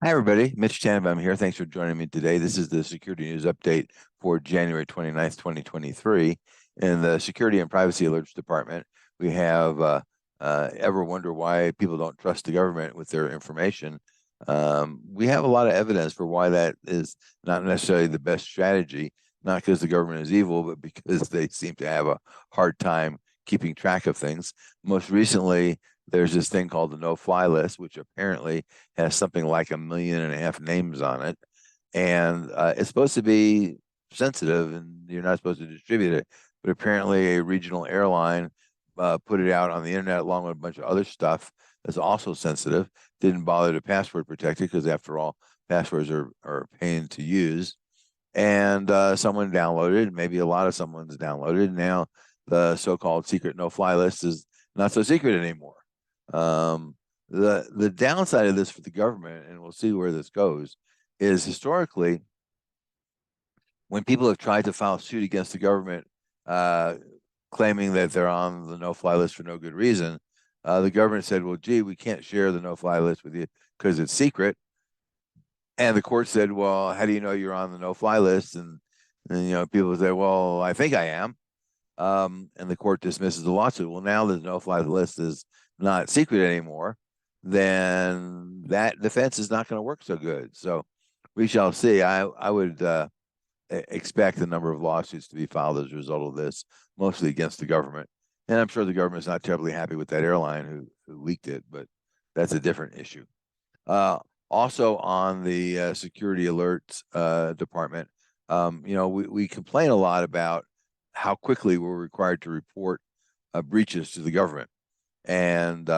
Hi, everybody. Mitch Tanenbaum here. Thanks for joining me today. This is the security news update for January 29th, 2023. In the Security and Privacy Alerts Department, we have ever wonder why people don't trust the government with their information. We have a lot of evidence for why that is not necessarily the best strategy, not because the government is evil, but because they seem to have a hard time keeping track of things. Most recently, there's this thing called the no-fly list, which apparently has something like 1.5 million names on it, and it's supposed to be sensitive, and you're not supposed to distribute it. But apparently, a regional airline put it out on the internet along with a bunch of other stuff that's also sensitive. Didn't bother to password protect it because, after all, passwords are a pain to use. And someone downloaded, maybe a lot of someone's downloaded. Now the so-called secret no-fly list is not so secret anymore. The downside of this for the government, and we'll see where this goes, is historically when people have tried to file suit against the government, uh, claiming that they're on the no-fly list for no good reason, the government said, "Well, gee, we can't share the no-fly list with you because it's secret." And the court said, "Well, how do you know you're on the no-fly list?" And people say, "Well, I think I am." And the court dismisses the lawsuit. Well, now the no-fly list is not secret anymore, then that defense is not going to work so good. So we shall see. I would expect the number of lawsuits to be filed as a result of this, mostly against the government. And I'm sure the government's not terribly happy with that airline who leaked it, but that's a different issue. Uh, Also on the security alerts department, we complain a lot about how quickly we're required to report breaches to the government, and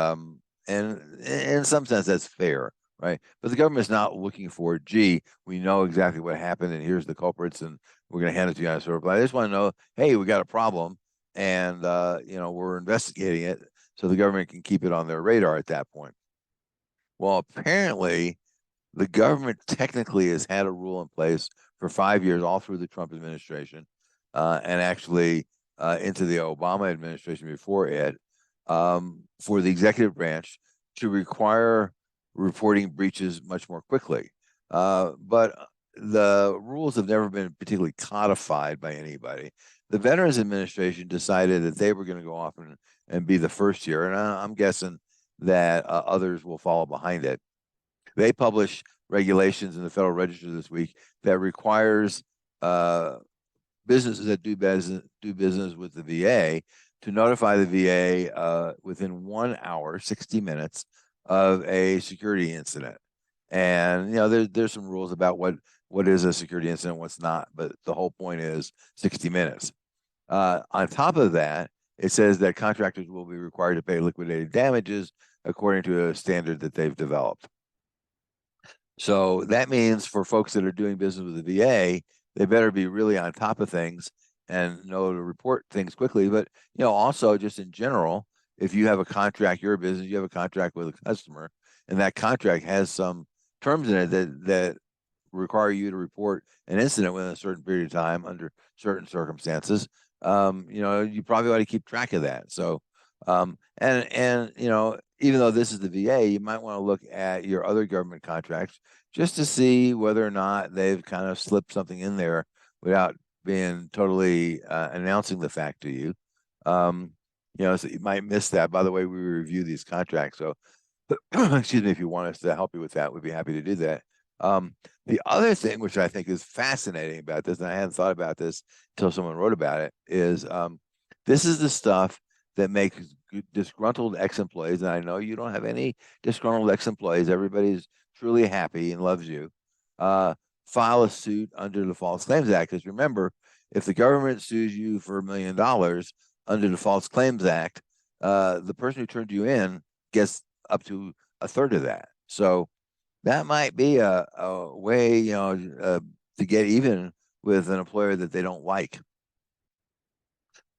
in some sense that's fair, right? But the government is not looking for, gee, we know exactly what happened, and here's the culprits, and we're going to hand it to you on a sort of. But I just want to know, hey, we got a problem, and we're investigating it, so the government can keep it on their radar at that point. Well, apparently, the government technically has had a rule in place for 5 years, all through the Trump administration, and actually into the Obama administration before it, for the executive branch to require reporting breaches much more quickly. But the rules have never been particularly codified by anybody. The Veterans Administration decided that they were going to go off and be the first here, and I'm guessing that others will follow behind it. They publish regulations in the Federal Register this week that requires uh, businesses that do business with the VA to notify the VA within 1 hour, 60 minutes of a security incident. And there's some rules about what is a security incident, what's not, but the whole point is 60 minutes. On top of that, it says that contractors will be required to pay liquidated damages according to a standard that they've developed. So that means for folks that are doing business with the VA, they better be really on top of things and know to report things quickly. But also just in general, if you have a contract, you're a business, you have a contract with a customer, and that contract has some terms in it that require you to report an incident within a certain period of time under certain circumstances. You probably ought to keep track of that. So, and even though this is the VA, you might want to look at your other government contracts just to see whether or not they've kind of slipped something in there without being totally announcing the fact to you. So you might miss that. By the way, we review these contracts, so excuse me, if you want us to help you with that, we'd be happy to do that. The other thing, which I think is fascinating about this, and I hadn't thought about this until someone wrote about it, is this is the stuff that makes disgruntled ex-employees, and I know you don't have any disgruntled ex-employees. Everybody's truly happy and loves you. File a suit under the False Claims Act, because remember, if the government sues you for $1 million under the False Claims Act, the person who turned you in gets up to a third of that. So that might be a way, to get even with an employer that they don't like.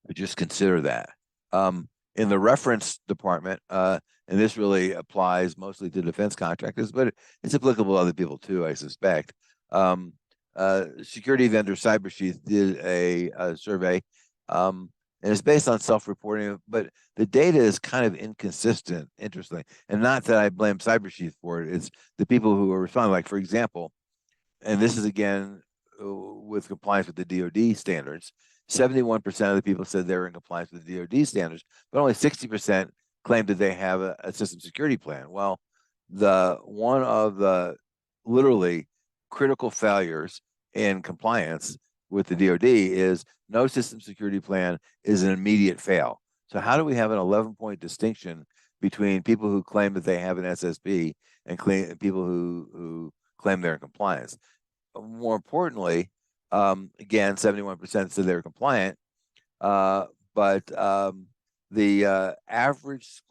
But just consider that. In the reference department, and this really applies mostly to defense contractors, but it's applicable to other people too, I suspect. Security vendor Cybersecurity did a survey. and it's based on self-reporting, but the data is kind of inconsistent, interesting. And not that I blame Cybersheath for it, it's the people who are responding. Like, for example, and this is again with compliance with the DoD standards, 71% of the people said they were in compliance with the DoD standards, but only 60% claimed that they have a system security plan. Well, the one of the literally critical failures in compliance with the DoD is no system security plan is an immediate fail. So how do we have an 11-point distinction between people who claim that they have an SSP and people who claim they're in compliance? More importantly, again, 71% said they were compliant, but the average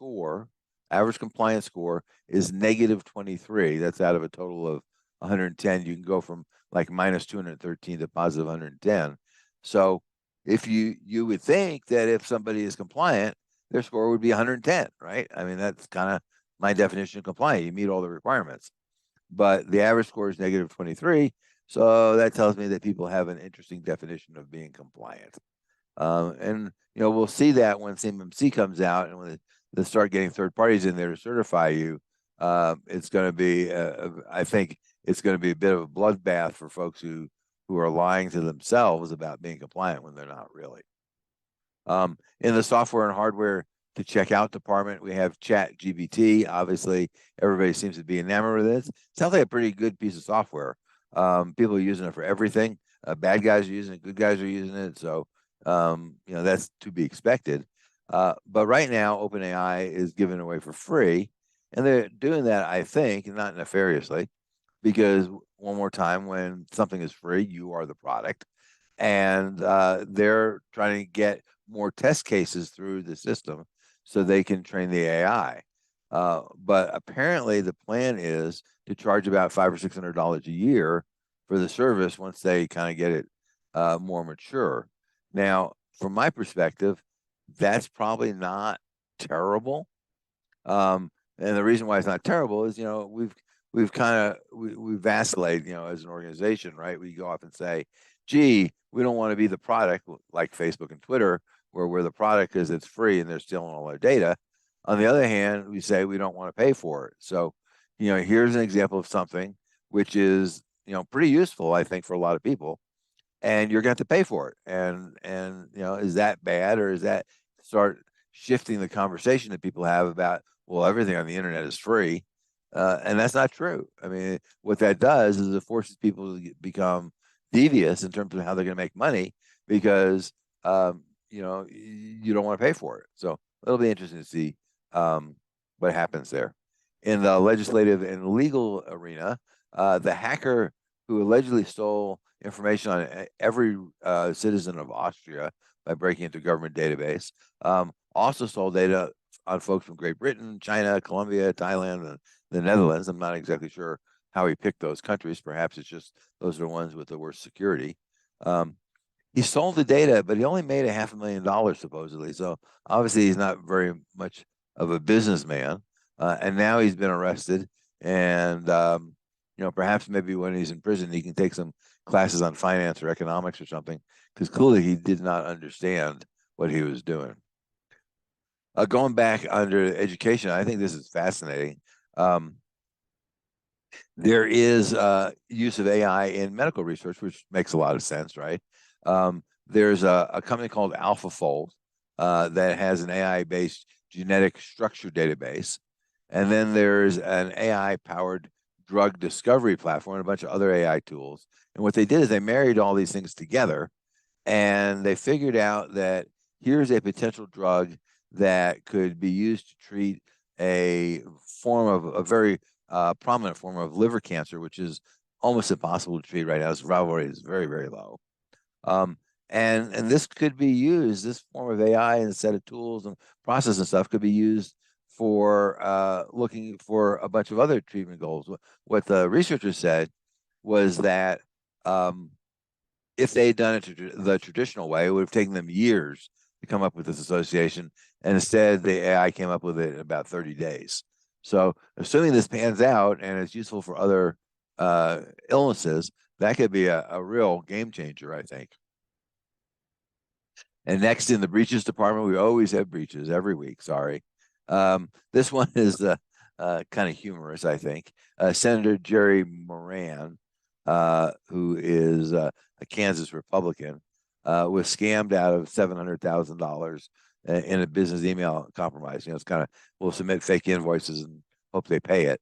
compliance score is negative 23. That's out of a total of 110. You can go from like minus 213 to positive 110. So if you would think that if somebody is compliant, their score would be 110, right? I mean, that's kind of my definition of compliant. You meet all the requirements. But the average score is negative 23. So that tells me that people have an interesting definition of being compliant. And we'll see that when CMMC comes out and when they start getting third parties in there to certify you. It's going to be, I think, it's going to be a bit of a bloodbath for folks who are lying to themselves about being compliant when they're not really. In the software and hardware to check out department, we have ChatGPT. Obviously, everybody seems to be enamored with this. Sounds like a pretty good piece of software. People are using it for everything. Bad guys are using it. Good guys are using it. So, that's to be expected. But right now, OpenAI is giving away for free. And they're doing that, I think, not nefariously, because one more time, when something is free, you are the product. And they're trying to get more test cases through the system so they can train the AI. But apparently the plan is to charge about $500 or $600 a year for the service once they kind of get it more mature. Now, from my perspective, that's probably not terrible. And the reason why it's not terrible is, we've kind of we vacillate, as an organization, right? We go off and say, gee, we don't want to be the product like Facebook and Twitter, where we're the product because it's free and they're stealing all our data. On the other hand, we say we don't want to pay for it. So, here's an example of something which is, pretty useful, I think, for a lot of people, and you're going to have to pay for it. And is that bad, or is that start shifting the conversation that people have about, well, everything on the internet is free? And that's not true. I mean, what that does is it forces people to become devious in terms of how they're going to make money because, you don't want to pay for it. So it'll be interesting to see what happens there. In the legislative and legal arena, the hacker who allegedly stole information on every citizen of Austria by breaking into government database also stole data on folks from Great Britain, China, Colombia, Thailand, and the Netherlands. I'm not exactly sure how he picked those countries. Perhaps it's just those are the ones with the worst security. He sold the data, but he only made $500,000 supposedly. So obviously he's not very much of a businessman. And now he's been arrested. And, perhaps maybe when he's in prison, he can take some classes on finance or economics or something, because clearly he did not understand what he was doing. Going back under education, I think this is fascinating. There is use of AI in medical research, which makes a lot of sense, right? There's a company called AlphaFold that has an AI-based genetic structure database. And then there's an AI-powered drug discovery platform and a bunch of other AI tools. And what they did is they married all these things together, and they figured out that here's a potential drug that could be used to treat a very prominent form of liver cancer, which is almost impossible to treat right now. The survival rate is very, very low. And this could be used, this form of AI and set of tools and process and stuff could be used for looking for a bunch of other treatment goals. What the researchers said was that if they had done it the traditional way, it would have taken them years to come up with this association. And instead, the AI came up with it in about 30 days. So assuming this pans out and it's useful for other illnesses, that could be a real game changer, I think. And next in the breaches department, we always have breaches every week. Sorry. This one is kind of humorous, I think. Senator Jerry Moran, who is a Kansas Republican, was scammed out of $700,000 in a business email compromise. It's kind of, we'll submit fake invoices and hope they pay it.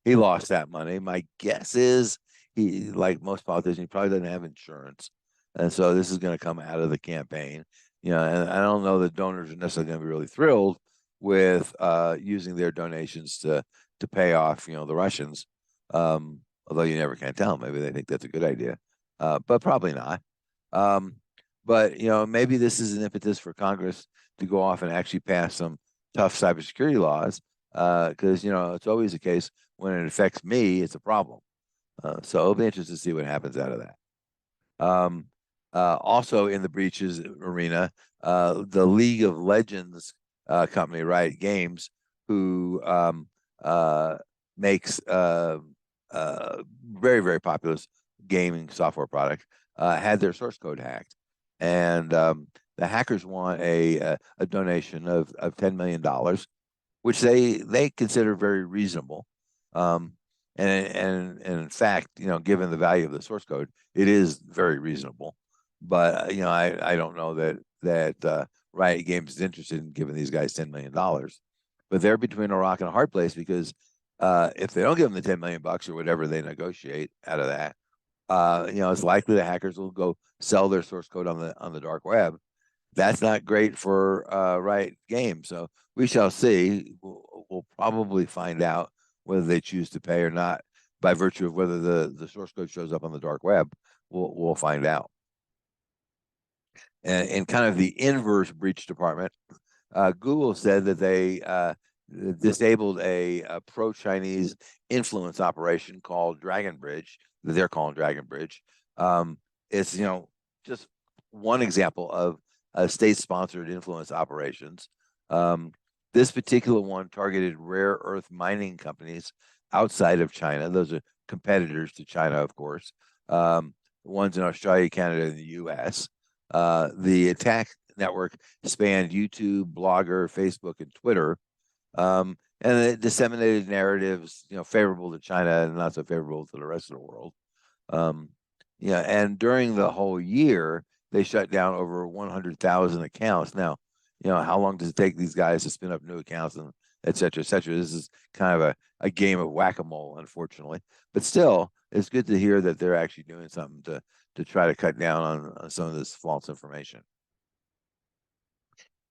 He lost that money. My guess is he, like most politicians, he probably doesn't have insurance. And so this is going to come out of the campaign. And I don't know that donors are necessarily going to be really thrilled with using their donations to pay off, the Russians. Although you never can tell. Maybe they think that's a good idea, but probably not. But maybe this is an impetus for Congress to go off and actually pass some tough cybersecurity laws, because it's always the case when it affects me, it's a problem. So it'll be interesting to see what happens out of that. Also in the breaches arena, the League of Legends company, Riot Games, who makes very, very popular gaming software product, had their source code hacked. And the hackers want a donation of $10 million, which they consider very reasonable. And in fact, given the value of the source code, it is very reasonable. But I don't know that Riot Games is interested in giving these guys $10 million. But they're between a rock and a hard place, because if they don't give them the 10 million bucks or whatever they negotiate out of that, it's likely the hackers will go sell their source code on the dark web. That's not great for Riot Games. So we shall see. We'll probably find out whether they choose to pay or not by virtue of whether the source code shows up on the dark web. We'll find out. And in kind of the inverse breach department, Google said that they disabled a pro-Chinese influence operation called Dragon Bridge, that they're calling Dragon Bridge. It's just one example of state-sponsored influence operations. This particular one targeted rare earth mining companies outside of China. Those are competitors to China, of course. Ones in Australia, Canada, and the U.S. The attack network spanned YouTube, Blogger, Facebook, and Twitter, and it disseminated narratives, favorable to China and not so favorable to the rest of the world. And during the whole year, they shut down over 100,000 accounts. Now, how long does it take these guys to spin up new accounts and et cetera, et cetera? This is kind of a game of whack-a-mole, unfortunately. But still, it's good to hear that they're actually doing something to try to cut down on some of this false information.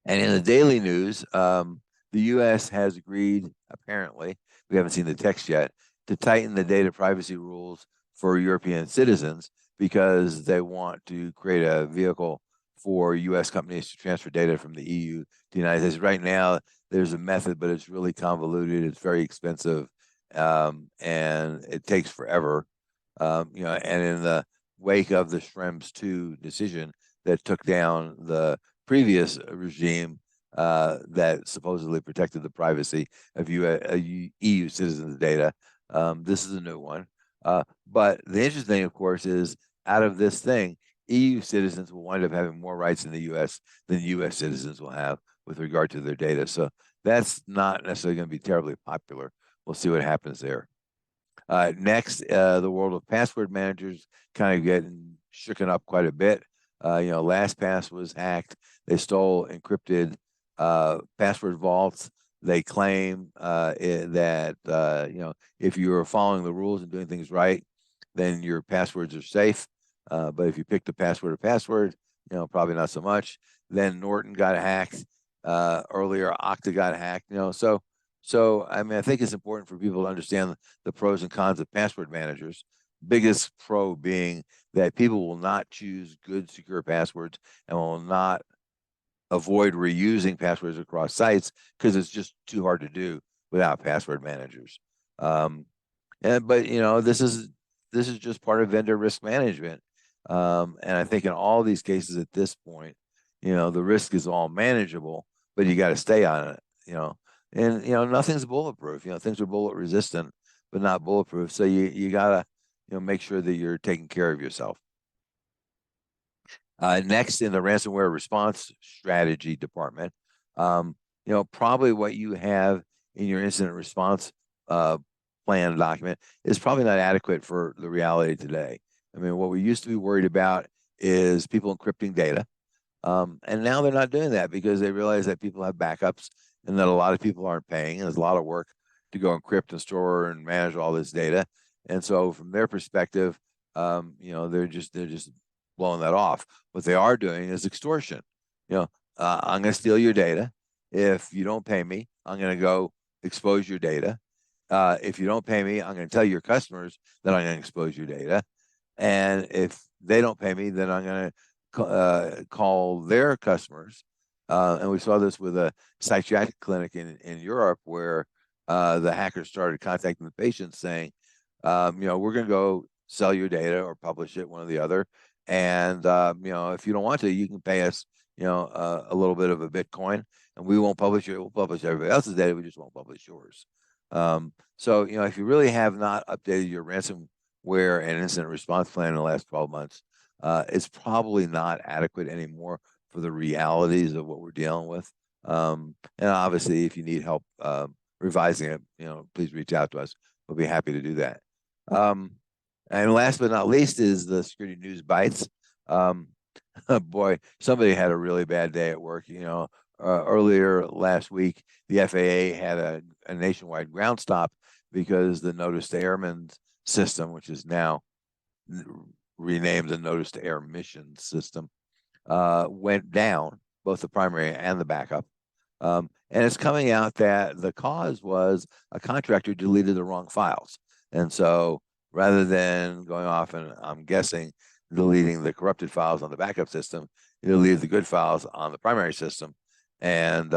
And in the daily news, the U.S. has agreed, apparently, we haven't seen the text yet, to tighten the data privacy rules for European citizens, because they want to create a vehicle for U.S. companies to transfer data from the EU to the United States. Right now, there's a method, but it's really convoluted. It's very expensive, and it takes forever. And in the wake of the Schrems 2 decision that took down the previous regime that supposedly protected the privacy of EU citizens' data, this is a new one. But the interesting thing, of course, is out of this thing, EU citizens will wind up having more rights in the U.S. than U.S. citizens will have with regard to their data. So that's not necessarily going to be terribly popular. We'll see what happens there. Next, the world of password managers kind of getting shooken up quite a bit. LastPass was hacked. They stole encrypted password vaults. They claim that if you are following the rules and doing things right, then your passwords are safe. But if you pick the password, probably not so much. Then Norton got hacked. Earlier, Okta got hacked. So I think it's important for people to understand the pros and cons of password managers. Biggest pro being that people will not choose good, secure passwords and will not avoid reusing passwords across sites because it's just too hard to do without password managers. But this is just part of vendor risk management. And I think in all these cases at this point, the risk is all manageable, but you got to stay on it. And nothing's bulletproof. Things are bullet resistant, but not bulletproof. So you gotta make sure that you're taking care of yourself. Next, in the ransomware response strategy department, probably what you have in your incident response uh, plan document is probably not adequate for the reality today. I mean, what we used to be worried about is people encrypting data. And now they're not doing that because they realize that people have backups and that a lot of people aren't paying. And there's a lot of work to go encrypt and store and manage all this data. And so from their perspective, they're just blowing that off. What they are doing is extortion. I'm going to steal your data. If you don't pay me, I'm going to go expose your data. If you don't pay me, I'm going to tell your customers that I'm going to expose your data. And if they don't pay me, then I'm going to call their customers. And we saw this with a psychiatric clinic in Europe where the hackers started contacting the patients saying, we're going to go sell your data or publish it, one or the other. And, if you don't want to, you can pay us, a little bit of a Bitcoin and we won't publish it. We'll publish everybody else's data. We just won't publish yours. So, if you really have not updated your ransomware and incident response plan in the last 12 months, it's probably not adequate anymore for the realities of what we're dealing with. And obviously, if you need help revising it, please reach out to us. We'll be happy to do that. And last but not least is the Security News Bites. Boy, somebody had a really bad day at work. Earlier last week, the FAA had a nationwide ground stop because the Notice to Airmen system, which is now renamed the Notice to Air Mission system, went down, both the primary and the backup. And it's coming out that the cause was a contractor deleted the wrong files. And so rather than going off and I'm guessing deleting the corrupted files on the backup system, it'll leave the good files on the primary system and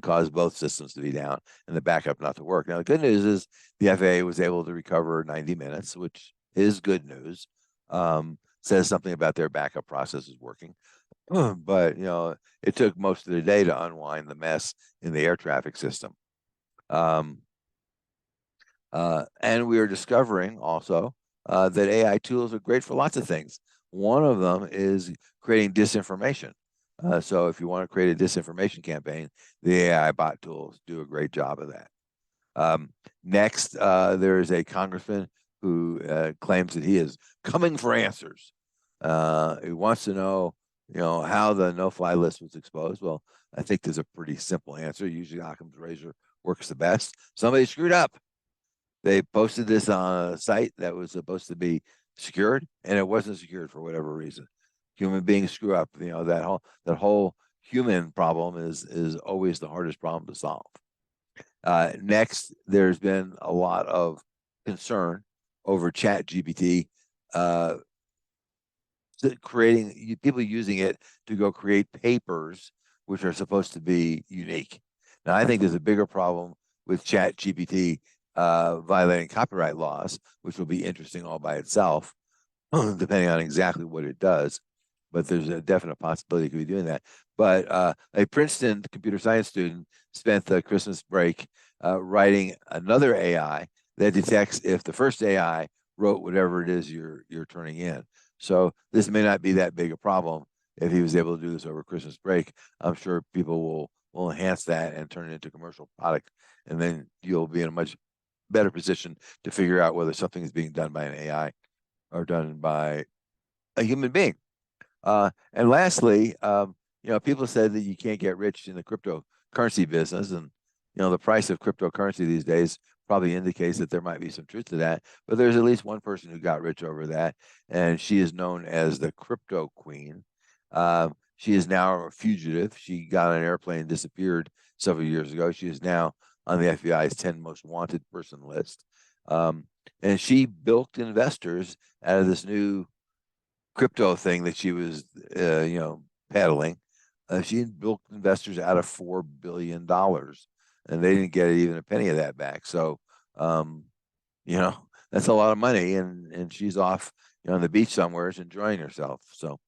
cause both systems to be down and the backup not to work. Now, the good news is the FAA was able to recover 90 minutes, which is good news. Says something about their backup process is working. But, it took most of the day to unwind the mess in the air traffic system. And we are discovering also that AI tools are great for lots of things. One of them is creating disinformation. So if you want to create a disinformation campaign, the AI bot tools do a great job of that. Next, there is a congressman who claims that he is coming for answers. He wants to know, how the no-fly list was exposed. Well, I think there's a pretty simple answer. Usually Occam's razor works the best. Somebody screwed up. They posted this on a site that was supposed to be secured, and it wasn't secured for whatever reason. Human beings screw up. That whole human problem is always the hardest problem to solve. Next, there's been a lot of concern over ChatGPT creating people using it to go create papers which are supposed to be unique. Now, I think there's a bigger problem with ChatGPT violating copyright laws, which will be interesting all by itself, depending on exactly what it does. But there's a definite possibility it could be doing that. But a Princeton computer science student spent the Christmas break writing another AI that detects if the first AI wrote whatever it is you're turning in. So this may not be that big a problem if he was able to do this over Christmas break. I'm sure people will enhance that and turn it into a commercial product, and then you'll be in a much better position to figure out whether something is being done by an AI or done by a human being. And lastly, people said that you can't get rich in the cryptocurrency business, and the price of cryptocurrency these days probably indicates that there might be some truth to that. But there's at least one person who got rich over that, and she is known as the Crypto Queen. She is now a fugitive. She got on an airplane and disappeared several years ago. She is now on the FBI's 10 most wanted person list. And she bilked investors out of this new crypto thing that she was, peddling. She bilked investors out of $4 billion, and they didn't get even a penny of that back. So, that's a lot of money, and she's off on the beach somewhere enjoying herself. So,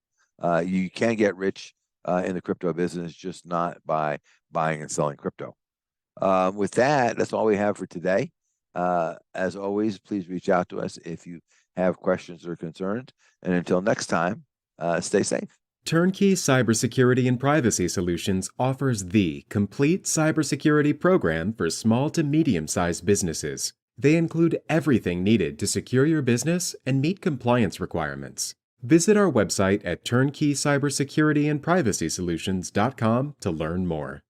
you can get rich in the crypto business, just not by buying and selling crypto. With that, that's all we have for today. As always, please reach out to us if you have questions or concerns. And until next time, stay safe. Turnkey Cybersecurity and Privacy Solutions offers the complete cybersecurity program for small to medium-sized businesses. They include everything needed to secure your business and meet compliance requirements. Visit our website at turnkeycybersecurityandprivacysolutions.com to learn more.